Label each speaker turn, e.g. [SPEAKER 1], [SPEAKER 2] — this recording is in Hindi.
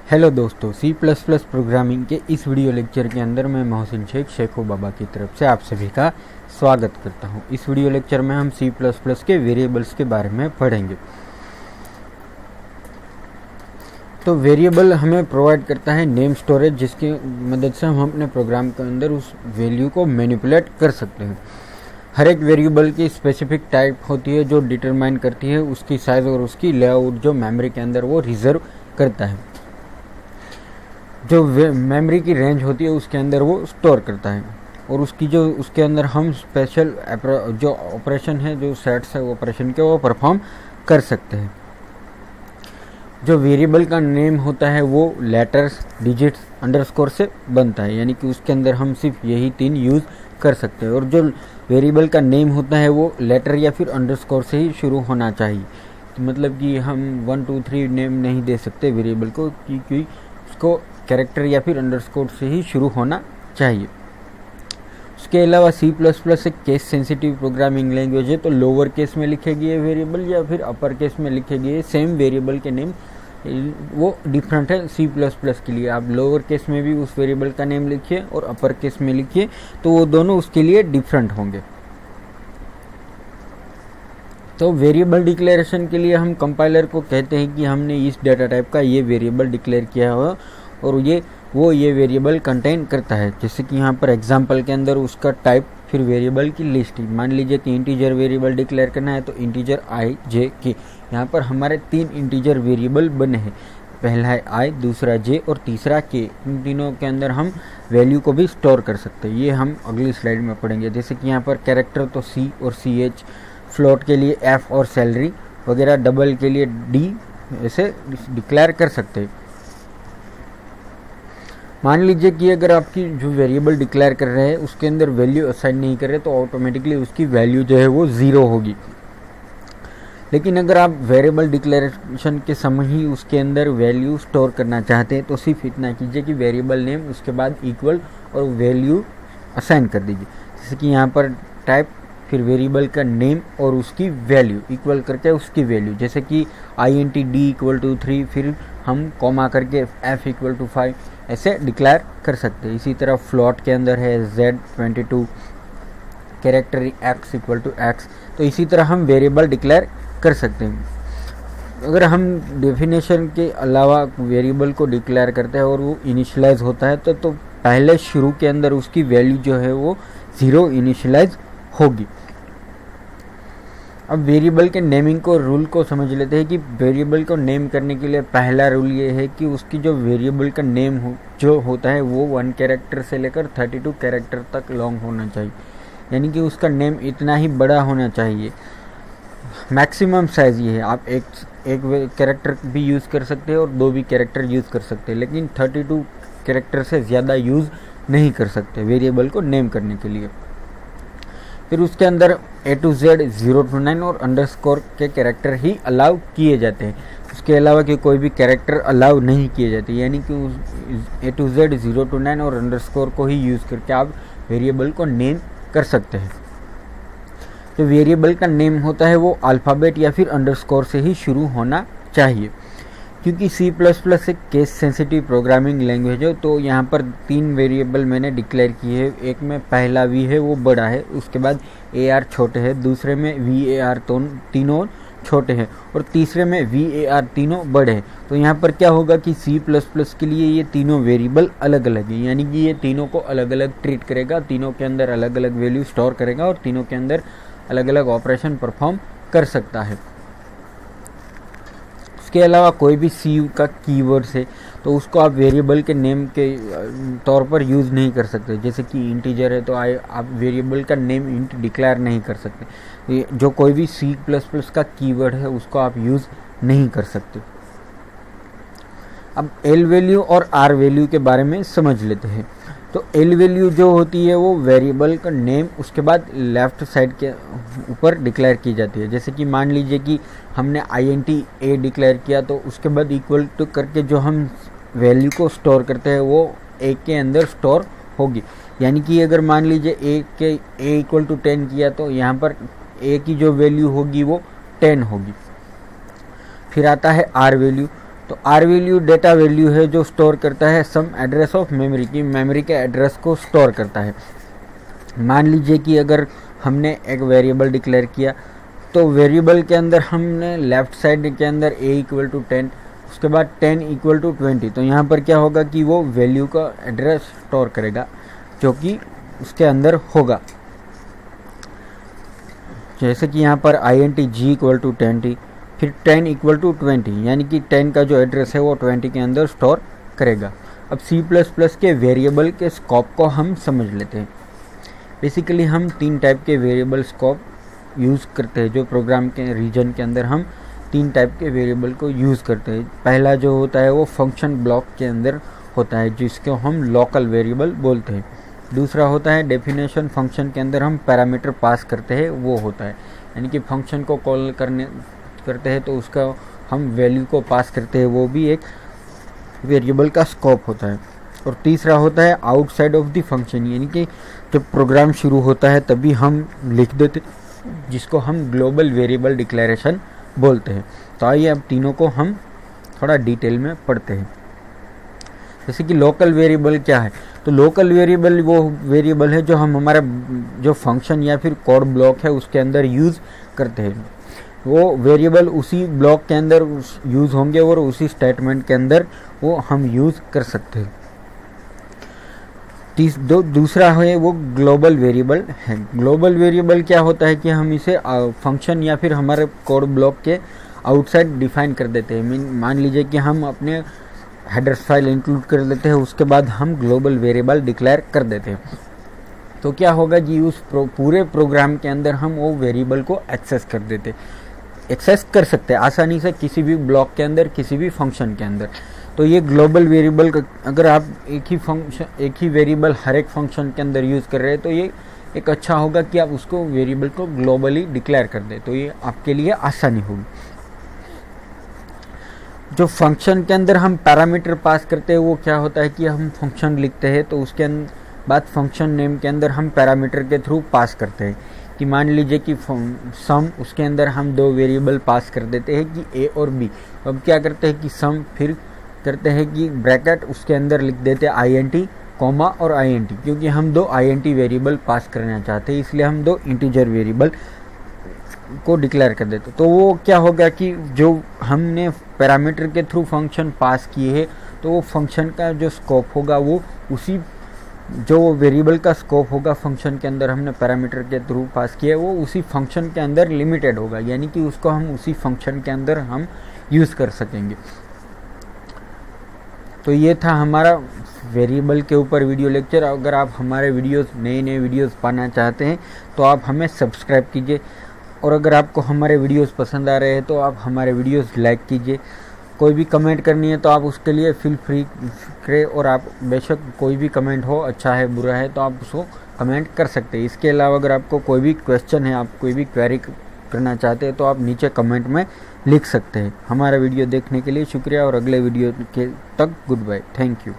[SPEAKER 1] हेलो दोस्तों, सी प्लस प्लस प्रोग्रामिंग के इस वीडियो लेक्चर के अंदर मैं मोहसिन शेख शेखो बाबा की तरफ से आप सभी का स्वागत करता हूं। इस वीडियो लेक्चर में हम सी प्लस प्लस के वेरिएबल्स के बारे में पढ़ेंगे। तो वेरिएबल हमें प्रोवाइड करता है नेम स्टोरेज, जिसकी मदद से हम अपने प्रोग्राम के अंदर उस वैल्यू को मैनिपुलेट कर सकते हैं। हर एक वेरिएबल की स्पेसिफिक टाइप होती है जो डिटरमाइन करती है उसकी साइज और उसकी लेआउट, जो मेमोरी के अंदर वो रिजर्व करता है। जो मेमोरी की रेंज होती है उसके अंदर वो स्टोर करता है, और उसके अंदर हम स्पेशल जो ऑपरेशन है, जो सेट्स है ऑपरेशन के, वो परफॉर्म कर सकते हैं। जो वेरिएबल का नेम होता है वो लेटर्स, डिजिट्स, अंडरस्कोर से बनता है, यानी कि उसके अंदर हम सिर्फ यही 3 यूज़ कर सकते हैं। और जो वेरिएबल का नेम होता है वो लेटर या फिर अंडरस्कोर से ही शुरू होना चाहिए। तो मतलब कि हम 1 2 3 नेम नहीं दे सकते वेरिएबल को, क्योंकि उसको कैरेक्टर या फिर अंडरस्कोर से ही शुरू होना चाहिए। उसके अलावा सी प्लस प्लस एक केस सेंसिटिव प्रोग्रामिंग लैंग्वेज है, तो लोअर केस में लिखे गए वेरिएबल या फिर अपर केस में लिखे गए सेम वेरिएबल के नेम वो डिफरेंट है सी प्लस प्लस के लिए। आप लोअर केस में भी उस वेरिएबल का नेम लिखिए और अपर केस में लिखिए, तो वो दोनों उसके लिए डिफरेंट होंगे। तो वेरिएबल डिक्लेरेशन के लिए हम कंपाइलर को कहते हैं कि हमने इस डाटा टाइप का ये वेरिएबल डिक्लेयर किया हो और ये वेरिएबल कंटेन करता है। जैसे कि यहाँ पर एग्जांपल के अंदर उसका टाइप, फिर वेरिएबल की लिस्ट। मान लीजिए कि इंटीजर वेरिएबल डिक्लेयर करना है, तो इंटीजर आई जे के। यहाँ पर हमारे 3 इंटीजर वेरिएबल बने हैं, पहला है आई, दूसरा जे और तीसरा के। इन तीनों के अंदर हम वैल्यू को भी स्टोर कर सकते हैं। ये हम अगली स्लाइड में पढ़ेंगे। जैसे कि यहाँ पर कैरेक्टर तो सी और सी एच, फ्लोट के लिए एफ और सैलरी वगैरह, डबल के लिए डी, ऐसे डिक्लेयर कर सकते हैं। मान लीजिए कि अगर आपकी जो वेरिएबल डिक्लेयर कर रहे हैं उसके अंदर वैल्यू असाइन नहीं कर रहे, तो ऑटोमेटिकली उसकी वैल्यू जो है वो 0 होगी। लेकिन अगर आप वेरिएबल डिक्लेरेशन के समय ही उसके अंदर वैल्यू स्टोर करना चाहते हैं, तो सिर्फ इतना कीजिए कि वेरिएबल नेम, उसके बाद इक्वल और वैल्यू असाइन कर दीजिए। जैसे कि यहाँ पर टाइप, फिर वेरिएबल का नेम और उसकी वैल्यू इक्वल करके उसकी वैल्यू, जैसे कि int d = 3, फिर हम कॉमा करके f = 5 ऐसे डिक्लेयर कर सकते हैं। इसी तरह फ्लोट के अंदर है z22, कैरेक्टर x = x, तो इसी तरह हम वेरिएबल डिक्लेयर कर सकते हैं। अगर हम डेफिनेशन के अलावा वेरिएबल को डिक्लेयर करते हैं और वो इनिशियलाइज होता है, तो पहले शुरू के अंदर उसकी वैल्यू जो है वो 0 इनिशियलाइज होगी। अब वेरिएबल के नेमिंग को रूल को समझ लेते हैं कि वेरिएबल को नेम करने के लिए पहला रूल ये है कि उसकी जो वेरिएबल का नेम जो होता है वो 1 कैरेक्टर से लेकर 32 कैरेक्टर तक लॉन्ग होना चाहिए, यानी कि उसका नेम इतना ही बड़ा होना चाहिए। मैक्सिमम साइज ये है। आप एक कैरेक्टर भी यूज़ कर सकते हैं और 2 भी कैरेक्टर यूज़ कर सकते हैं, लेकिन 32 कैरेक्टर से ज़्यादा यूज़ नहीं कर सकते वेरिएबल को नेम करने के लिए। फिर उसके अंदर A to Z 0 to 9 और अंडरस्कोर के कैरेक्टर ही अलाउ किए जाते हैं। उसके अलावा कि कोई भी कैरेक्टर अलाउ नहीं किए जाते, यानी कि A to Z 0 to 9 और अंडरस्कोर को ही यूज़ करके आप वेरिएबल को नेम कर सकते हैं। तो वेरिएबल का नेम होता है वो अल्फ़ाबेट या फिर अंडरस्कोर से ही शुरू होना चाहिए। क्योंकि सी प्लस प्लस एक केस सेंसिटिव प्रोग्रामिंग लैंग्वेज है, तो यहाँ पर 3 वेरिएबल मैंने डिक्लेयर किए हैं। एक में पहला वी है वो बड़ा है, उसके बाद AR छोटे हैं, दूसरे में VAR तीनों छोटे हैं, और तीसरे में VAR तीनों बड़े हैं। तो यहाँ पर क्या होगा कि सी प्लस प्लस के लिए ये तीनों वेरिएबल अलग अलग हैं, यानी कि ये तीनों को अलग अलग ट्रीट करेगा, तीनों के अंदर अलग अलग वैल्यू स्टोर करेगा और तीनों के अंदर अलग अलग ऑपरेशन परफॉर्म कर सकता है। इसके अलावा कोई भी सी का कीवर्ड्स है तो उसको आप वेरिएबल के नेम के तौर पर यूज़ नहीं कर सकते। जैसे कि इंटीजर है तो आप वेरिएबल का नेम इंट डिक्लेयर नहीं कर सकते। जो कोई भी सी प्लस प्लस का कीवर्ड है उसको आप यूज़ नहीं कर सकते। अब एल वैल्यू और आर वैल्यू के बारे में समझ लेते हैं। तो एल वैल्यू जो होती है वो वेरिएबल का नेम उसके बाद लेफ्ट साइड के ऊपर डिक्लेयर की जाती है। जैसे कि मान लीजिए कि हमने int a डिक्लेयर किया, तो उसके बाद इक्वल टू करके जो हम वैल्यू को स्टोर करते हैं वो a के अंदर स्टोर होगी। यानी कि अगर मान लीजिए a = 10 किया, तो यहाँ पर a की जो वैल्यू होगी वो 10 होगी। फिर आता है आर वैल्यू। तो आर वैल्यू डेटा वैल्यू है जो स्टोर करता है सम एड्रेस ऑफ मेमोरी की मेमोरी के एड्रेस को स्टोर करता है। मान लीजिए कि अगर हमने एक वेरिएबल डिक्लेयर किया, तो वेरिएबल के अंदर हमने लेफ्ट साइड के अंदर a इक्वल टू 10, उसके बाद 10 इक्वल टू 20, तो यहाँ पर क्या होगा कि वो वैल्यू का एड्रेस स्टोर करेगा जो कि उसके अंदर होगा। जैसे कि यहाँ पर int g इक्वल टू 20, फिर 10 इक्वल टू 20, यानी कि 10 का जो एड्रेस है वो 20 के अंदर स्टोर करेगा। अब C++ के वेरिएबल के स्कोप को हम समझ लेते हैं। बेसिकली हम 3 टाइप के वेरिएबल स्कोप यूज़ करते हैं। जो प्रोग्राम के रीजन के अंदर हम 3 टाइप के वेरिएबल को यूज़ करते हैं। पहला जो होता है वो फंक्शन ब्लॉक के अंदर होता है, जिसको हम लोकल वेरिएबल बोलते हैं। दूसरा होता है डेफिनेशन, फंक्शन के अंदर हम पैरामीटर पास करते हैं, वो होता है, यानी कि फंक्शन को कॉल करते हैं तो उसका हम वैल्यू को पास करते हैं, वो भी एक वेरिएबल का स्कोप होता है। और तीसरा होता है आउटसाइड ऑफ द फंक्शन, यानी कि जब प्रोग्राम शुरू होता है तभी हम लिख देते, जिसको हम ग्लोबल वेरिएबल डिक्लेरेशन बोलते हैं। तो आइए अब तीनों को हम थोड़ा डिटेल में पढ़ते हैं। जैसे कि लोकल वेरिएबल क्या है, तो लोकल वेरिएबल वो वेरिएबल है जो हम हमारा जो फंक्शन या फिर कोड ब्लॉक है उसके अंदर यूज़ करते हैं। वो वेरिएबल उसी ब्लॉक के अंदर यूज़ होंगे और उसी स्टेटमेंट के अंदर वो हम यूज़ कर सकते हैं। दूसरा है वो ग्लोबल वेरिएबल है। ग्लोबल वेरिएबल क्या होता है कि हम इसे फंक्शन या फिर हमारे कोड ब्लॉक के आउटसाइड डिफाइन कर देते हैं। मान लीजिए कि हम अपने हेडर्स फाइल इंक्लूड कर देते हैं, उसके बाद हम ग्लोबल वेरिएबल डिक्लेयर कर देते हैं। तो क्या होगा कि उस पूरे प्रोग्राम के अंदर हम वो वेरिएबल को एक्सेस कर सकते हैं आसानी से किसी भी ब्लॉक के अंदर, किसी भी फंक्शन के अंदर। तो ये ग्लोबल वेरिएबल, अगर आप एक ही वेरिएबल हर एक फंक्शन के अंदर यूज़ कर रहे हैं तो ये एक अच्छा होगा कि आप उसको वेरिएबल को ग्लोबली डिक्लेयर कर दें, तो ये आपके लिए आसानी होगी। जो फंक्शन के अंदर हम पैरामीटर पास करते हैं वो क्या होता है कि हम फंक्शन लिखते हैं तो उसके बाद फंक्शन नेम के अंदर हम पैरामीटर के थ्रू पास करते हैं। कि मान लीजिए कि सम, उसके अंदर हम 2 वेरिएबल पास कर देते हैं कि a और b। तो अब क्या करते हैं कि सम, फिर करते हैं कि ब्रैकेट, उसके अंदर लिख देते हैं int, कॉमा और int, क्योंकि हम 2 int वेरिएबल पास करना चाहते हैं, इसलिए हम 2 इंटीजर वेरिएबल को डिक्लेयर कर देते। तो वो क्या होगा कि जो हमने पैरामीटर के थ्रू फंक्शन पास किए हैं तो वो फंक्शन का जो स्कोप होगा वो उसी जो वेरिएबल का स्कोप होगा फंक्शन के अंदर हमने पैरामीटर के थ्रू पास किया है वो उसी फंक्शन के अंदर लिमिटेड होगा, यानी कि उसको हम उसी फंक्शन के अंदर हम यूज़ कर सकेंगे। तो ये था हमारा वेरिएबल के ऊपर वीडियो लेक्चर। अगर आप हमारे नए वीडियोस पाना चाहते हैं तो आप हमें सब्सक्राइब कीजिए, और अगर आपको हमारे वीडियोस पसंद आ रहे हैं तो आप हमारे वीडियोस लाइक कीजिए। कोई भी कमेंट करनी है तो आप उसके लिए फील फ्री करें, और आप बेशक कोई भी कमेंट हो, अच्छा है बुरा है, तो आप उसको कमेंट कर सकते हैं। इसके अलावा अगर आपको कोई भी क्वेश्चन है, आप कोई भी क्वेरी करना चाहते हैं तो आप नीचे कमेंट में लिख सकते हैं। हमारा वीडियो देखने के लिए शुक्रिया, और अगले वीडियो के तक गुड बाय, थैंक यू।